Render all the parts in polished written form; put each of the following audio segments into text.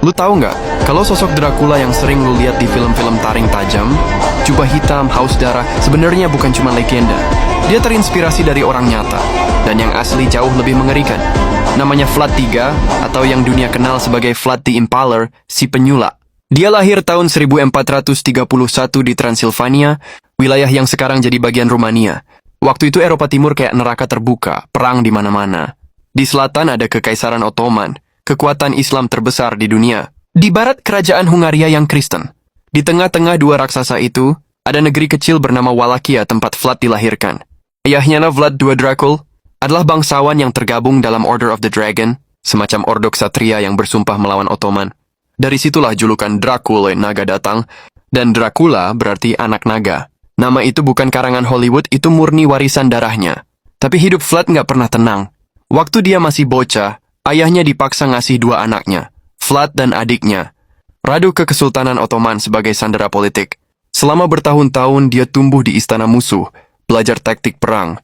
Lu tahu nggak, kalau sosok Dracula yang sering lu lihat di film-film taring tajam, jubah hitam, haus darah, sebenarnya bukan cuma legenda. Dia terinspirasi dari orang nyata, dan yang asli jauh lebih mengerikan. Namanya Vlad III, atau yang dunia kenal sebagai Vlad the Impaler, si penyulak. Dia lahir tahun 1431 di Transilvania, wilayah yang sekarang jadi bagian Rumania. Waktu itu Eropa Timur kayak neraka terbuka, perang di mana-mana. Di selatan ada Kekaisaran Ottoman, kekuatan Islam terbesar di dunia. Di barat kerajaan Hungaria yang Kristen. Di tengah-tengah dua raksasa itu, ada negeri kecil bernama Wallachia tempat Vlad dilahirkan. Ayahnya Vlad II Dracul adalah bangsawan yang tergabung dalam Order of the Dragon, semacam ordo ksatria yang bersumpah melawan Ottoman. Dari situlah julukan Dracul naga datang, dan Dracula berarti anak naga. Nama itu bukan karangan Hollywood, itu murni warisan darahnya. Tapi hidup Vlad nggak pernah tenang. Waktu dia masih bocah, ayahnya dipaksa ngasih dua anaknya, Vlad dan adiknya, radu ke Kesultanan Ottoman sebagai sandera politik. Selama bertahun-tahun dia tumbuh di istana musuh, belajar taktik perang,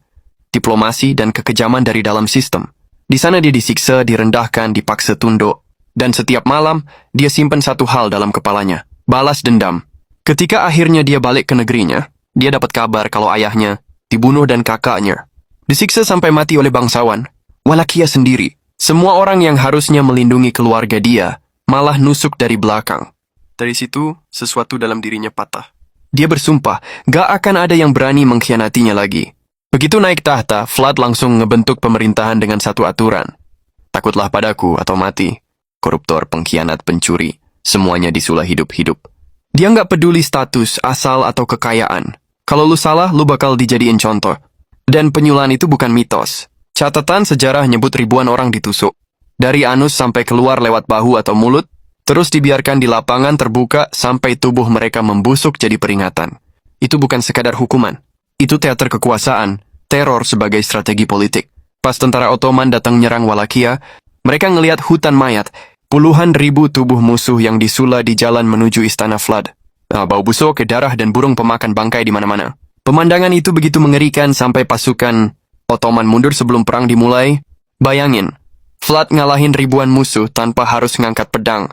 diplomasi dan kekejaman dari dalam sistem. Di sana dia disiksa, direndahkan, dipaksa tunduk, dan setiap malam dia simpan satu hal dalam kepalanya, balas dendam. Ketika akhirnya dia balik ke negerinya, dia dapat kabar kalau ayahnya dibunuh dan kakaknya disiksa sampai mati oleh bangsawan Wallachia sendiri. Semua orang yang harusnya melindungi keluarga dia malah nusuk dari belakang. Dari situ, sesuatu dalam dirinya patah. Dia bersumpah, gak akan ada yang berani mengkhianatinya lagi. Begitu naik tahta, Vlad langsung ngebentuk pemerintahan dengan satu aturan. Takutlah padaku atau mati. Koruptor, pengkhianat, pencuri, semuanya disulah hidup-hidup. Dia nggak peduli status, asal, atau kekayaan. Kalau lu salah, lu bakal dijadiin contoh. Dan penyulahan itu bukan mitos. Catatan sejarah nyebut ribuan orang ditusuk. Dari anus sampai keluar lewat bahu atau mulut, terus dibiarkan di lapangan terbuka sampai tubuh mereka membusuk jadi peringatan. Itu bukan sekadar hukuman. Itu teater kekuasaan, teror sebagai strategi politik. Pas tentara Ottoman datang nyerang Wallachia, mereka ngelihat hutan mayat, puluhan ribu tubuh musuh yang disula di jalan menuju istana Vlad. Bau busuk, darah, dan burung pemakan bangkai di mana-mana. Pemandangan itu begitu mengerikan sampai pasukan Ottoman mundur sebelum perang dimulai. Bayangin, Vlad ngalahin ribuan musuh tanpa harus ngangkat pedang.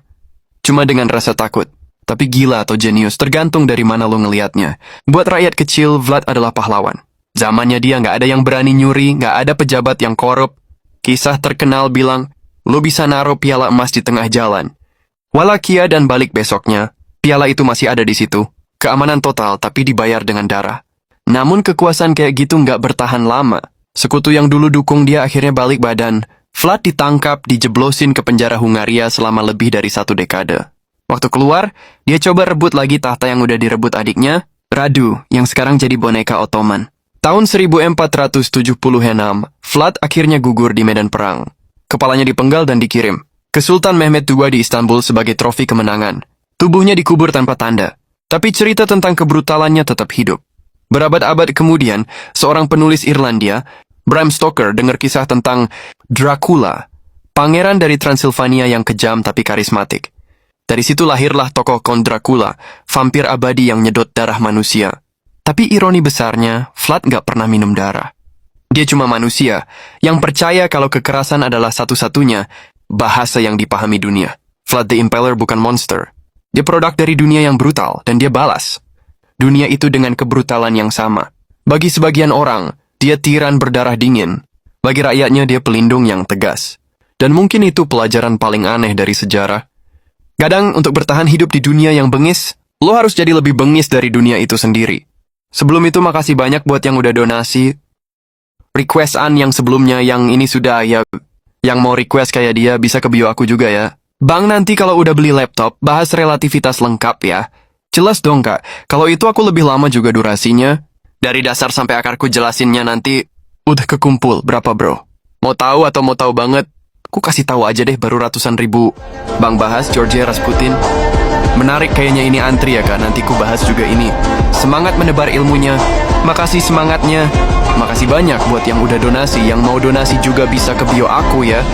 Cuma dengan rasa takut. Tapi gila atau jenius tergantung dari mana lo ngelihatnya. Buat rakyat kecil, Vlad adalah pahlawan. Zamannya dia nggak ada yang berani nyuri, nggak ada pejabat yang korup. Kisah terkenal bilang, lo bisa naruh piala emas di tengah jalan. Wallachia dan balik besoknya, piala itu masih ada di situ. Keamanan total tapi dibayar dengan darah. Namun kekuasaan kayak gitu nggak bertahan lama. Sekutu yang dulu dukung dia akhirnya balik badan. Vlad ditangkap, dijeblosin ke penjara Hungaria selama lebih dari 1 dekade. Waktu keluar, dia coba rebut lagi tahta yang udah direbut adiknya, Radu, yang sekarang jadi boneka Ottoman. Tahun 1476, Vlad akhirnya gugur di medan perang. Kepalanya dipenggal dan dikirim ke Sultan Mehmed II di Istanbul sebagai trofi kemenangan. Tubuhnya dikubur tanpa tanda, tapi cerita tentang kebrutalannya tetap hidup. Berabad-abad kemudian, seorang penulis Irlandia, Bram Stoker, dengar kisah tentang Dracula, pangeran dari Transilvania yang kejam tapi karismatik. Dari situ lahirlah tokoh Count Dracula, vampir abadi yang nyedot darah manusia. Tapi ironi besarnya, Vlad nggak pernah minum darah. Dia cuma manusia yang percaya kalau kekerasan adalah satu-satunya bahasa yang dipahami dunia. Vlad the Impaler bukan monster. Dia produk dari dunia yang brutal, dan dia balas dunia itu dengan kebrutalan yang sama. Bagi sebagian orang, dia tiran berdarah dingin. Bagi rakyatnya, dia pelindung yang tegas. Dan mungkin itu pelajaran paling aneh dari sejarah. Kadang, untuk bertahan hidup di dunia yang bengis, lo harus jadi lebih bengis dari dunia itu sendiri. Sebelum itu, makasih banyak buat yang udah donasi. Requestan yang sebelumnya, yang ini sudah, ya, yang mau request kayak dia, bisa ke bio aku juga ya. Bang, nanti kalau udah beli laptop, bahas relativitas lengkap ya. Jelas dong kak, kalau itu aku lebih lama juga durasinya. Dari dasar sampai akarku jelasinnya nanti udah kekumpul berapa bro? Mau tahu atau mau tahu banget? Aku kasih tahu aja deh baru ratusan ribu. Bang bahas Georgia Rasputin. Menarik kayaknya ini antri ya kak, nanti ku bahas juga ini. Semangat menebar ilmunya. Makasih semangatnya. Makasih banyak buat yang udah donasi. Yang mau donasi juga bisa ke bio aku ya.